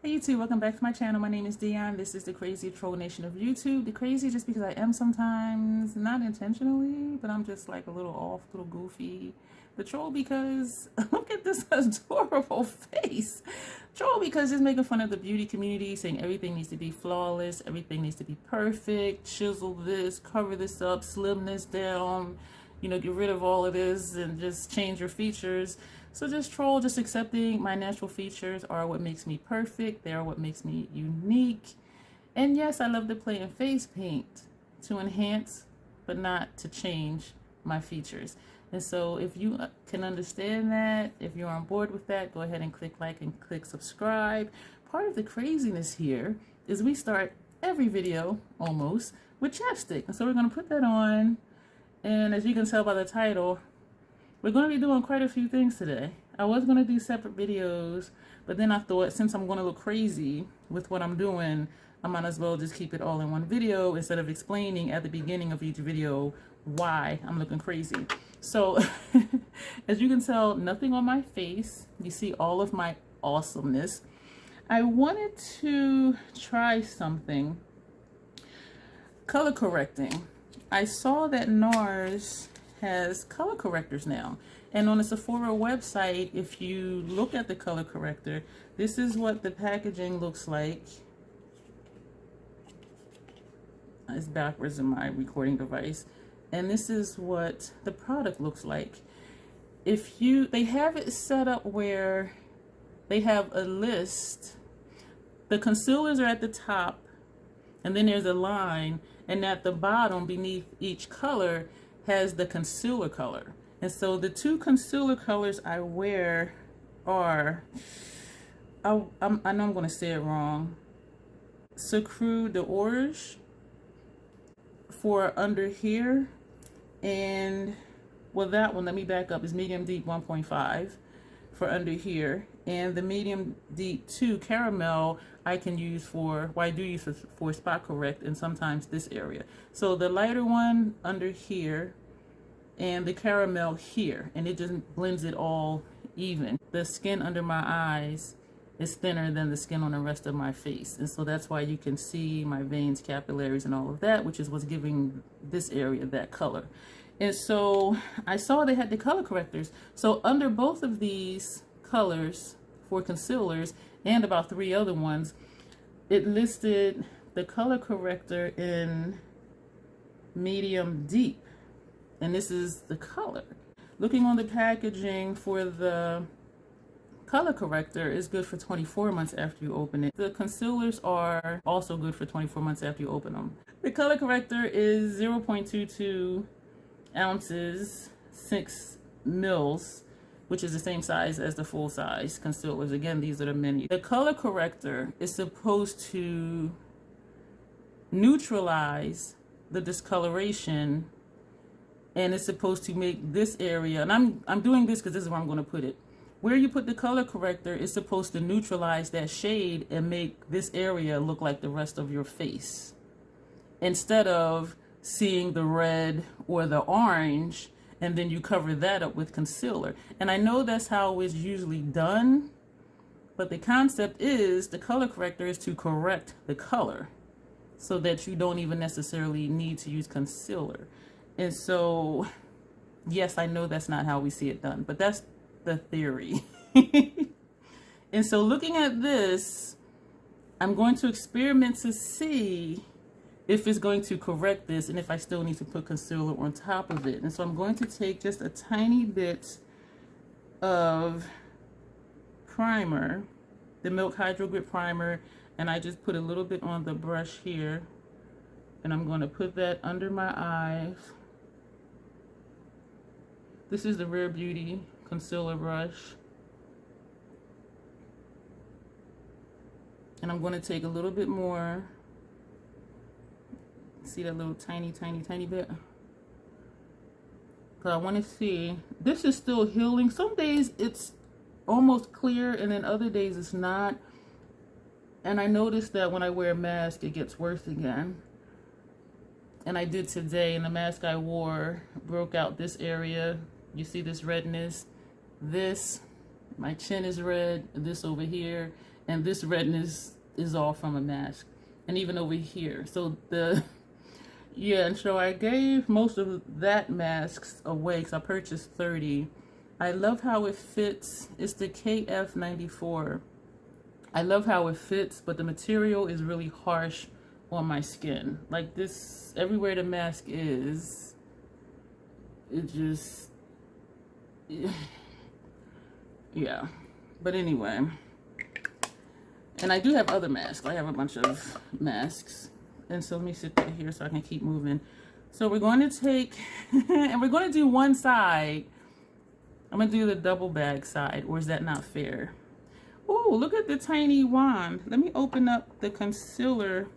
Hey YouTube, welcome back to my channel. My name is Dion. This is the crazy troll nation of YouTube. The crazy just because I am sometimes, not intentionally, but I'm just like a little off, a little goofy. The troll because look at this adorable face. Troll because just making fun of the beauty community, saying everything needs to be flawless, everything needs to be perfect, chisel this, cover this up, slim this down, you know, get rid of all of this and just change your features. So just troll, just accepting my natural features are what makes me perfect. They are what makes me unique. And yes, I love to play in face paint to enhance, but not to change my features. And so if you can understand that, if you're on board with that, go ahead and click like and click subscribe. Part of the craziness here is we start every video almost with chapstick. And so we're going to put that on. And as you can tell by the title, we're going to be doing quite a few things today. I was going to do separate videos, but then I thought since I'm going to look crazy with what I'm doing, I might as well just keep it all in one video instead of explaining at the beginning of each video why I'm looking crazy. So as you can tell, nothing on my face. You see all of my awesomeness. I wanted to try something. Color correcting. I saw that NARS has color correctors now, and on the Sephora website, if you look at the color corrector, this is what the packaging looks like. It's backwards in my recording device, and this is what the product looks like. They have it set up where they have a list. The concealers are at the top, and then there's a line, and at the bottom beneath each color has the concealer color. And so the two concealer colors I wear are, I know I'm going to say it wrong, Sucre D'orge for under here, and well, that one, let me back up, is medium deep 1.5 for under here, and the medium deep 2 caramel I can use for, well, I do use for spot correct and sometimes this area. So the lighter one under here and the caramel here, and it just blends it all even. The skin under my eyes is thinner than the skin on the rest of my face, and so that's why you can see my veins, capillaries, and all of that, which is what's giving this area that color. And so I saw they had the color correctors. So under both of these colors for concealers and about 3 other ones, it listed the color corrector in medium deep, and this is the color. Looking on the packaging for the color corrector is good for 24 months after you open it. The concealers are also good for 24 months after you open them. The color corrector is 0.22 ounces, 6 mils, which is the same size as the full size concealers. Again, these are the mini. The color corrector is supposed to neutralize the discoloration, and it's supposed to make this area, and I'm doing this because this is where I'm going to put it. Where you put the color corrector is supposed to neutralize that shade and make this area look like the rest of your face, instead of seeing the red or the orange and then you cover that up with concealer. And I know that's how it's usually done, but the concept is the color corrector is to correct the color so that you don't even necessarily need to use concealer. And so, yes, I know that's not how we see it done, but that's the theory. And so looking at this, I'm going to experiment to see if it's going to correct this and if I still need to put concealer on top of it. And so I'm going to take just a tiny bit of primer, the Milk Hydro Grip primer, and I just put a little bit on the brush here, and I'm going to put that under my eyes. This is the Rare Beauty concealer brush, and I'm going to take a little bit more. See that little tiny bit? Because I want to see, this is still healing. Some days it's almost clear and then other days it's not. And I noticed that when I wear a mask, it gets worse again. And I did today, and the mask I wore broke out this area. You see this redness? This, my chin is red, this over here, And this redness is all from a mask. And even over here. So the, yeah, and so I gave most of that masks away because I purchased 30. I love how it fits. It's the KF94. I love how it fits, but the material is really harsh on my skin. Like this, everywhere the mask is, it just, yeah. But anyway, and I do have other masks. I have a bunch of masks. And so let me sit right here so I can keep moving. So we're going to take, and we're going to do one side. I'm going to do the double bag side, or is that not fair? Oh, look at the tiny wand. Let me open up the concealer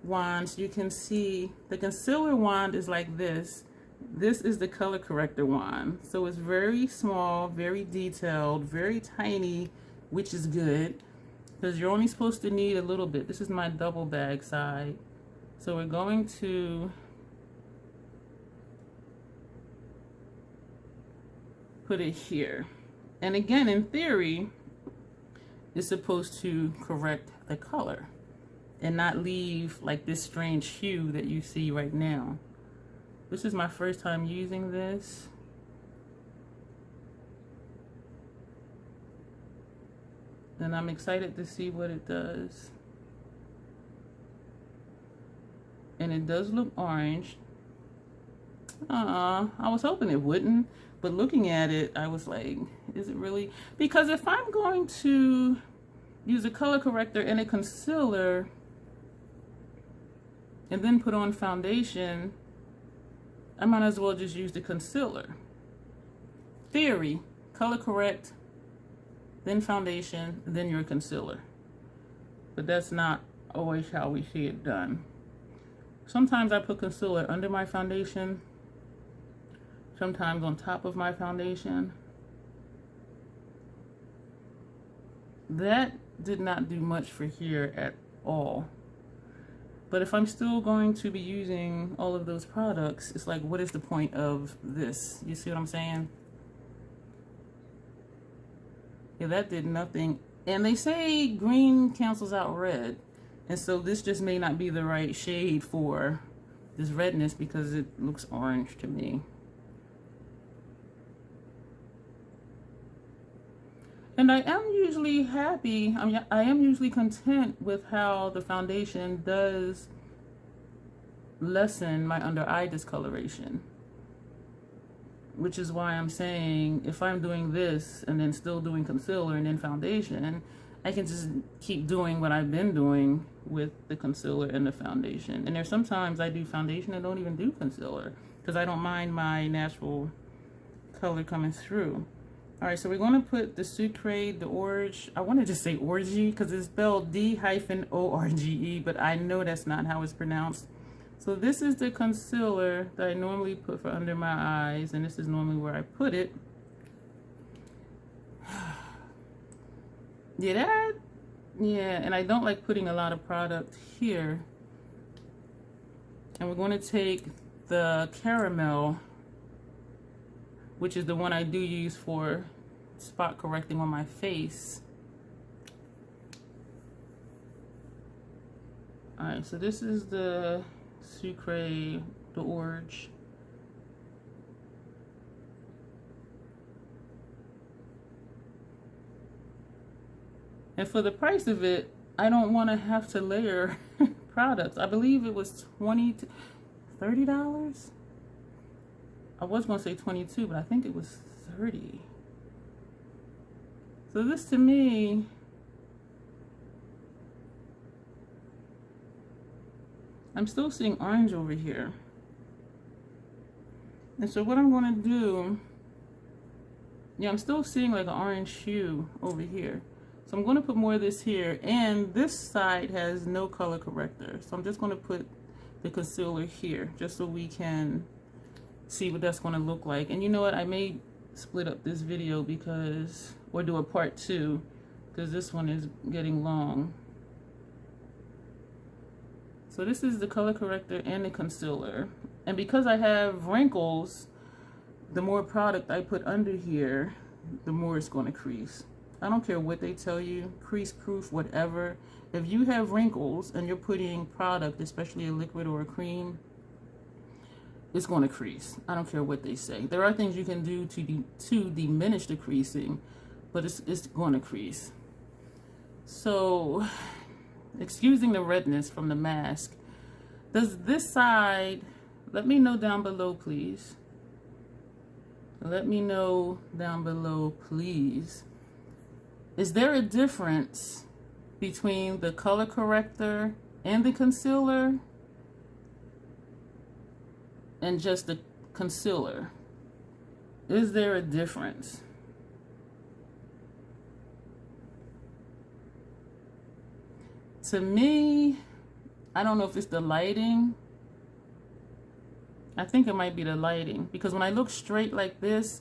wand so you can see. The concealer wand is like this. This is the color corrector wand. So it's very small, very detailed, very tiny, which is good because you're only supposed to need a little bit. This is my double bag side. So we're going to put it here. And again, in theory, it's supposed to correct the color and not leave like this strange hue that you see right now. This is my first time using this. And I'm excited to see what it does. And it does look orange. I was hoping it wouldn't, but looking at it, I was like, is it really? Because if I'm going to use a color corrector and a concealer and then put on foundation, I might as well just use the concealer. Theory, color correct, then foundation, then your concealer. But that's not always how we see it done. Sometimes I put concealer under my foundation, sometimes on top of my foundation. That did not do much for here at all. But if I'm still going to be using all of those products, it's like, what is the point of this? You see what I'm saying? Yeah, that did nothing. And they say green cancels out red. And so this just may not be the right shade for this redness because it looks orange to me. And I am usually happy, I am usually content with how the foundation does lessen my under eye discoloration. Which is why I'm saying if I'm doing this and then still doing concealer and then foundation, I can just keep doing what I've been doing with the concealer and the foundation. And there's sometimes I do foundation and don't even do concealer because I don't mind my natural color coming through. All right, so we're going to put the Sucre D'orge. I wanted to say orgy because it's spelled D-O-R-G-E, but I know that's not how it's pronounced. So this is the concealer that I normally put for under my eyes, and this is normally where I put it. Yeah, and I don't like putting a lot of product here. And we're going to take the caramel, which is the one I do use for spot correcting on my face. Alright, so this is the Sucre D'orge. And for the price of it, I don't want to have to layer products. I believe it was $20 to $30. I was going to say 22, but I think it was 30. So this to me, I'm still seeing orange over here. And so what I'm going to do, yeah, I'm still seeing like an orange hue over here. So I'm going to put more of this here, and this side has no color corrector. So I'm just going to put the concealer here just so we can see what that's going to look like. And you know what, I may split up this video because, or do a part 2 because this one is getting long. So this is the color corrector and the concealer, and because I have wrinkles, the more product I put under here, the more it's going to crease. I don't care what they tell you, crease proof, whatever. If you have wrinkles and you're putting product, especially a liquid or a cream, it's going to crease. I don't care what they say. There are things you can do to diminish the creasing, but it's going to crease. So, excusing the redness from the mask, does this side, let me know down below, please. Let me know down below, please. Is there a difference between the color corrector and the concealer and just the concealer? Is there a difference? To me, I don't know if it's the lighting. I think it might be the lighting, because when I look straight like this,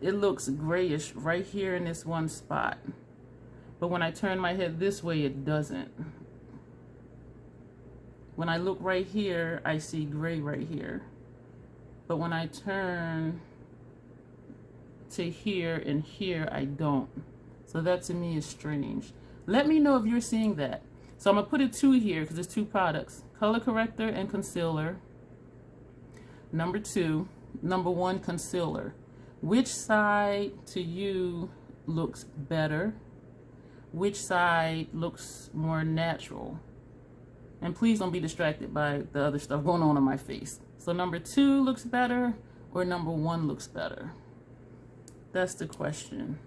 it looks grayish right here in this one spot. But when I turn my head this way, it doesn't. When I look right here, I see gray right here. But when I turn to here and here, I don't. So that to me is strange. Let me know if you're seeing that. So I'm gonna put a 2 here because it's 2 products. Color corrector and concealer. Number 2. Number 1, concealer. Which side to you looks better? Which side looks more natural? And please don't be distracted by the other stuff going on my face. So number 2 looks better or number 1 looks better? That's the question.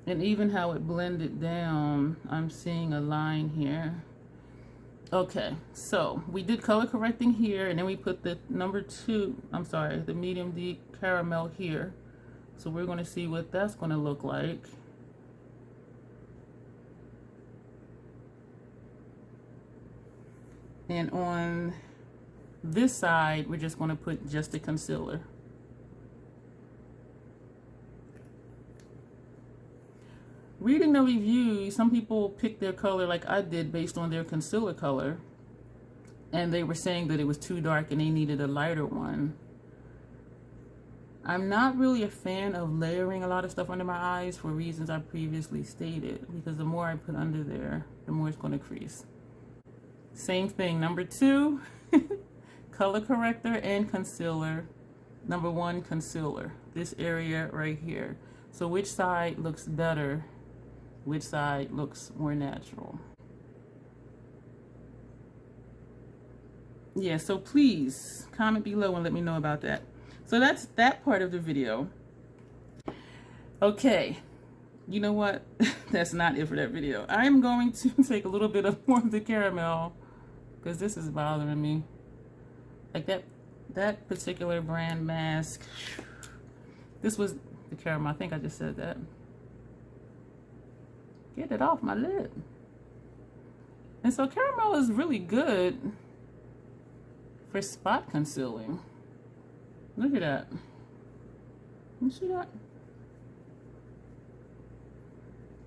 And even how it blended down, I'm seeing a line here. Okay, so we did color correcting here, and then we put the number 2, I'm sorry, the medium deep caramel here. So we're going to see what that's going to look like. And on this side, we're just going to put just the concealer. Reading the reviews, some people picked their color like I did based on their concealer color. And they were saying that it was too dark and they needed a lighter one. I'm not really a fan of layering a lot of stuff under my eyes for reasons I previously stated. Because the more I put under there, the more it's going to crease. Same thing, number 2, color corrector and concealer. Number 1, concealer. This area right here. So which side looks better? Which side looks more natural? Yeah, so please comment below and let me know about that. So that's that part of the video. Okay, you know what? That's not it for that video. I'm going to take a little bit of more of the caramel because this is bothering me. Like that particular brand mask. This was the caramel. I think I just said that. Get it off my lip. And so caramel is really good for spot concealing. Look at that. You see that?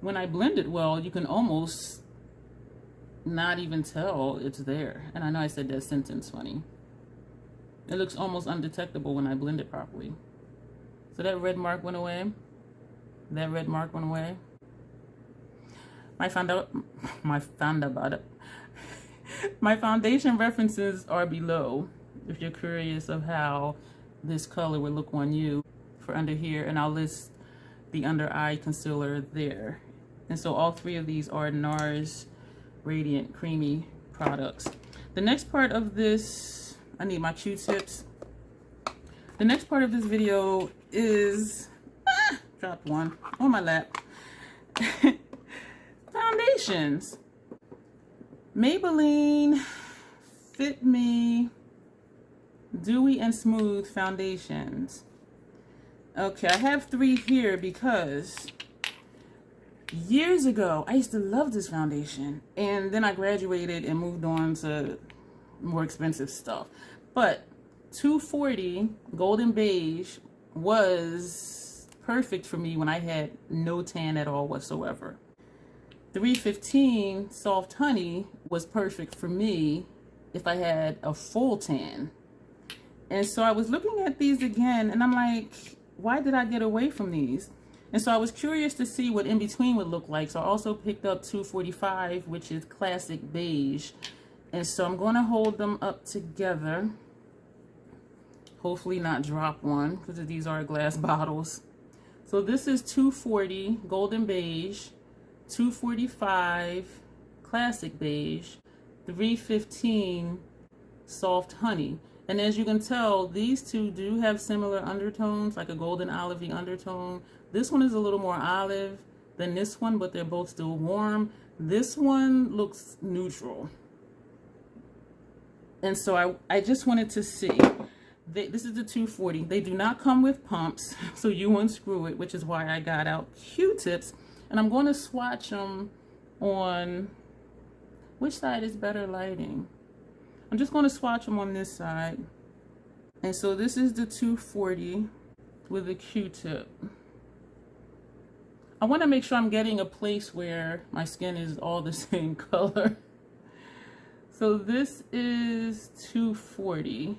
When I blend it well, you can almost not even tell it's there. And I know I said that sentence funny. It looks almost undetectable when I blend it properly. So that red mark went away. That red mark went away. My foundation references are below if you're curious of how this color would look on you for under here, and I'll list the under eye concealer there. And so all 3 of these are NARS Radiant Creamy products. The next part of this, I need my Q-tips. The next part of this video is, dropped one on my lap. Foundations. Maybelline Fit Me Dewy and Smooth foundations. Okay, I have 3 here because years ago I used to love this foundation, and then I graduated and moved on to more expensive stuff. But 240 Golden Beige was perfect for me when I had no tan at all whatsoever. 315 Soft Honey was perfect for me if I had a full tan. And so I was looking at these again, and I'm like, why did I get away from these? And so I was curious to see what in between would look like. So I also picked up 245, which is Classic Beige. And so I'm going to hold them up together. Hopefully not drop one, because these are glass bottles. So this is 240 Golden Beige, 245 Classic Beige, 315 Soft Honey. And as you can tell, these two do have similar undertones, like a golden olivey undertone. This one is a little more olive than this one, but they're both still warm. This one looks neutral. And so I just wanted to see. This is the 240. They do not come with pumps, so you unscrew it, which is why I got out Q-tips. And I'm going to swatch them on, which side is better lighting? I'm just going to swatch them on this side. And so this is the 240 with a Q-tip. I want to make sure I'm getting a place where my skin is all the same color. So this is 240.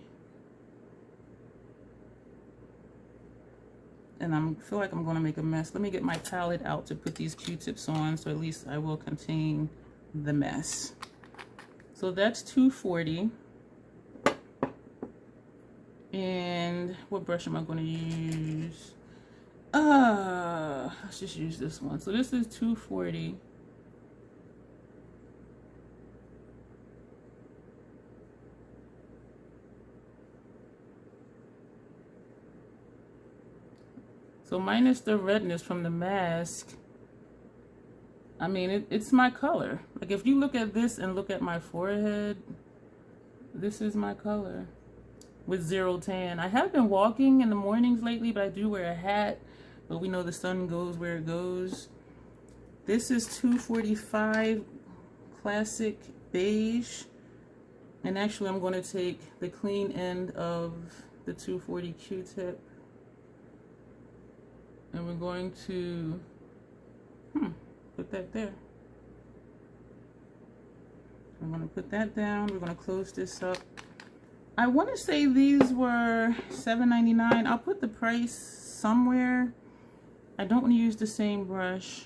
And I feel like I'm going to make a mess. Let me get my palette out to put these Q-tips on, so at least I will contain the mess. So that's 240. And what brush am I going to use? Let's just use this one. So this is 240. So minus the redness from the mask, I mean, it's my color. Like if you look at this and look at my forehead, this is my color with zero tan. I have been walking in the mornings lately, but I do wear a hat, but we know the sun goes where it goes. This is 245 Classic Beige. And actually I'm going to take the clean end of the 240 Q-tip. And we're going to put that there. I'm going to put that down. We're going to close this up. I want to say these were $7.99. I'll put the price somewhere. I don't want to use the same brush.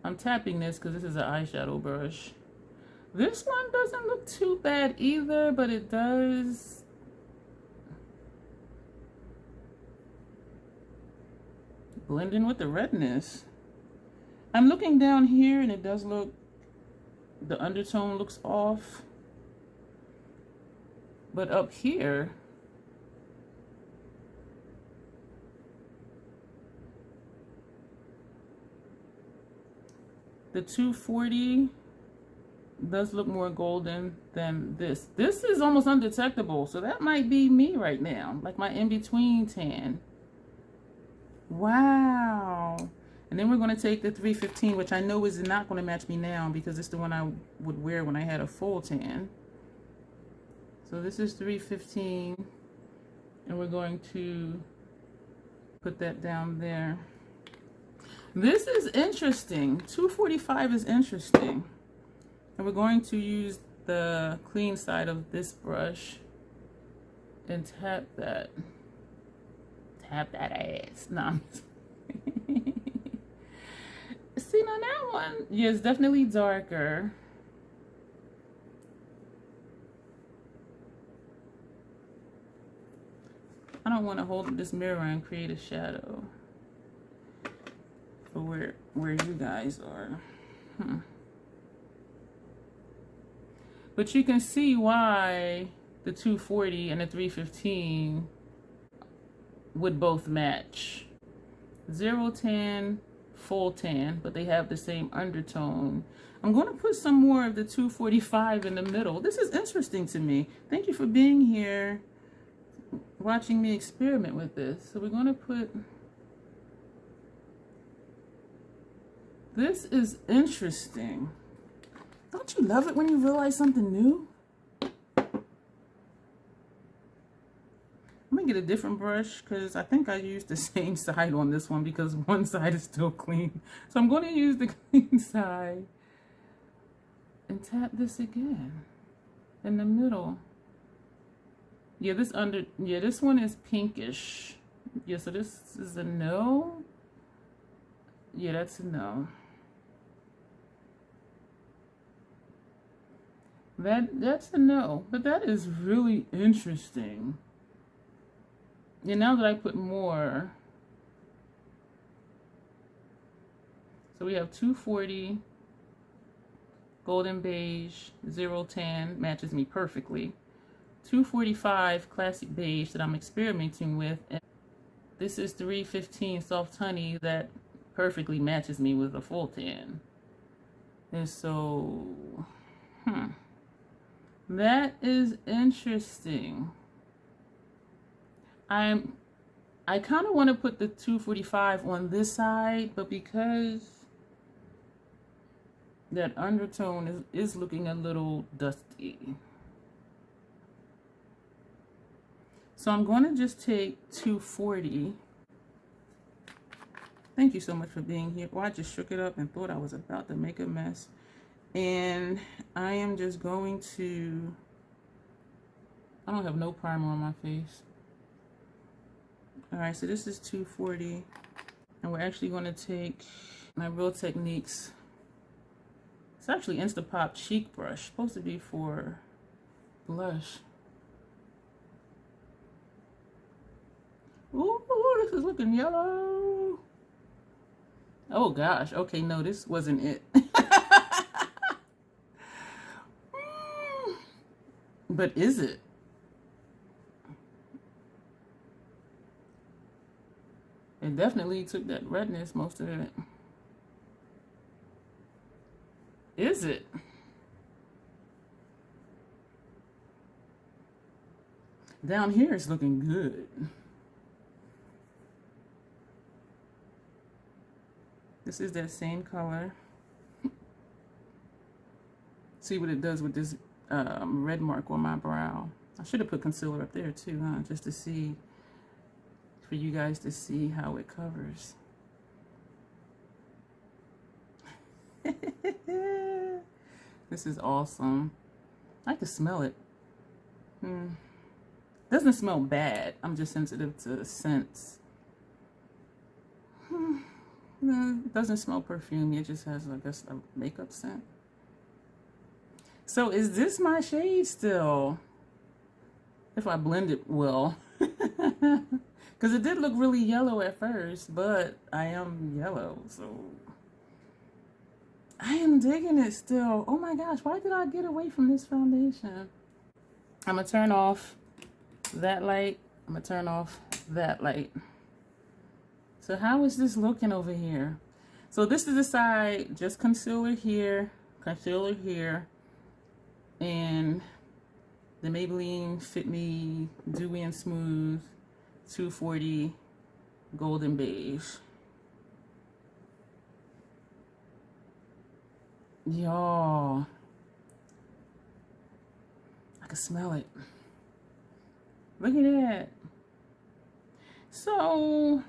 I'm tapping this because this is an eyeshadow brush. This one doesn't look too bad either, but it does blend in with the redness. I'm looking down here and it does look, the undertone looks off. But up here, the 240 does look more golden than this. This is almost undetectable, so that might be me right now, like my in-between tan. Wow. And then we're going to take the 315, which I know is not going to match me now because it's the one I would wear when I had a full tan. So this is 315, and we're going to put that down there. This is interesting. 245 is interesting. And we're going to use the clean side of this brush and tap that. Tap that ass. Nah. See, now that one, yeah, it's definitely darker. I don't want to hold this mirror and create a shadow for where you guys are. But you can see why the 240 and the 315 would both match. Zero tan, full tan, but they have the same undertone. I'm going to put some more of the 245 in the middle. This is interesting to me. Thank you for being here, watching me experiment with this. So we're going to put, this is interesting. Don't you love it when you realize something new? I'm gonna get a different brush because I think I used the same side on this one because one side is still clean. So I'm going to use the clean side and tap this again in the middle. Yeah, this one is pinkish. Yeah, so this is a no. Yeah, that's a no. That's a no, but that is really interesting. Yeah, now that I put more, so we have 240 Golden Beige 010 matches me perfectly. 245 Classic Beige that I'm experimenting with, and this is 315 Soft Honey that perfectly matches me with a full tan. And so, that is interesting. I kind of want to put the 245 on this side, but because that undertone is looking a little dusty, so I'm going to just take 240. Thank you so much for being here. Well, I just shook it up and thought I was about to make a mess. And I am just going to, I don't have no primer on my face. All right, so this is 240. And we're actually going to take my Real Techniques. It's actually Instapop Cheek Brush. Supposed to be for blush. Ooh, this is looking yellow. Oh gosh, okay, no, this wasn't it. But is it? It definitely took that redness, most of it. Is it? Down here it's looking good. This is that same color. See what it does with this red mark on my brow. I should have put concealer up there too, huh? Just to see, for you guys to see how it covers. This is awesome. I can smell it. Doesn't smell bad. I'm just sensitive to scents. It doesn't smell perfumey. It just has, I guess, a makeup scent. So is this my shade still? If I blend it well. Because it did look really yellow at first, but I am yellow, so I am digging it still. Oh my gosh, why did I get away from this foundation? I'm going to turn off that light. I'm going to turn off that light. So how is this looking over here? So this is the side, just concealer here, and the Maybelline Fit Me Dewy and Smooth 240 Golden Beige. Y'all, I can smell it. Look at that. So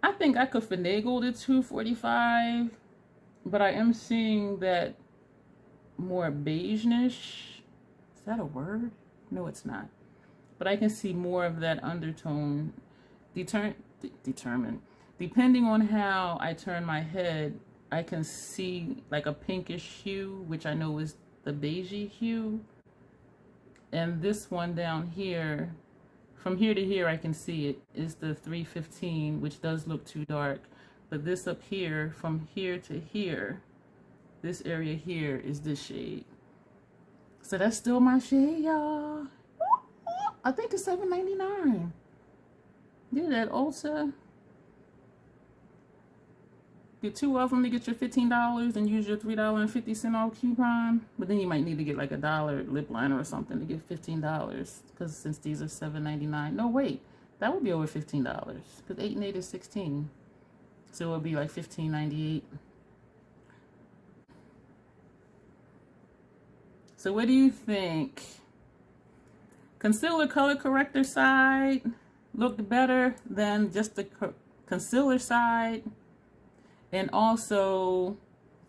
I think I could finagle the 245, but I am seeing that more beige-ish. Is that a word? No, it's not. But I can see more of that undertone. Determined. Depending on how I turn my head, I can see like a pinkish hue, which I know is the beigey hue. And this one down here, from here to here, I can see it is the 315, which does look too dark. But this up here, from here to here, this area here is this shade. So that's still my shade, y'all. I think it's $7.99. Yeah, that Ulta. Get two of them to get your $15 and use your $3.50 off coupon. But then you might need to get like $1 lip liner or something to get $15. Because since these are $7.99. No, wait. That would be over $15. Because 8 and 8 is 16. So it would be like $15.98. So what do you think? Concealer color corrector side looked better than just the concealer side. And also,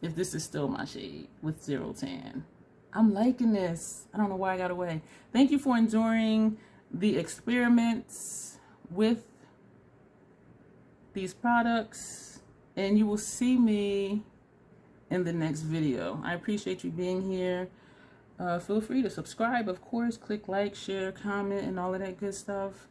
if this is still my shade with 010. I'm liking this. I don't know why I got away. Thank you for enjoying the experiments with these products, and you will see me in the next video. I appreciate you being here. Feel free to subscribe, of course. Click like, share, comment, and all of that good stuff.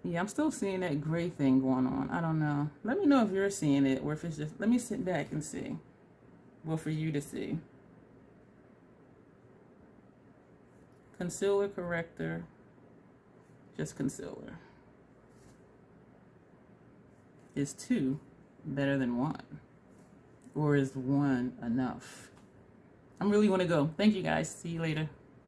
Yeah, I'm still seeing that gray thing going on. I don't know. Let me know if you're seeing it or if it's just, let me sit back and see. Well, for you to see. Concealer, corrector, just concealer. Is 2 better than 1? Or is 1 enough? I'm really going to go. Thank you guys. See you later.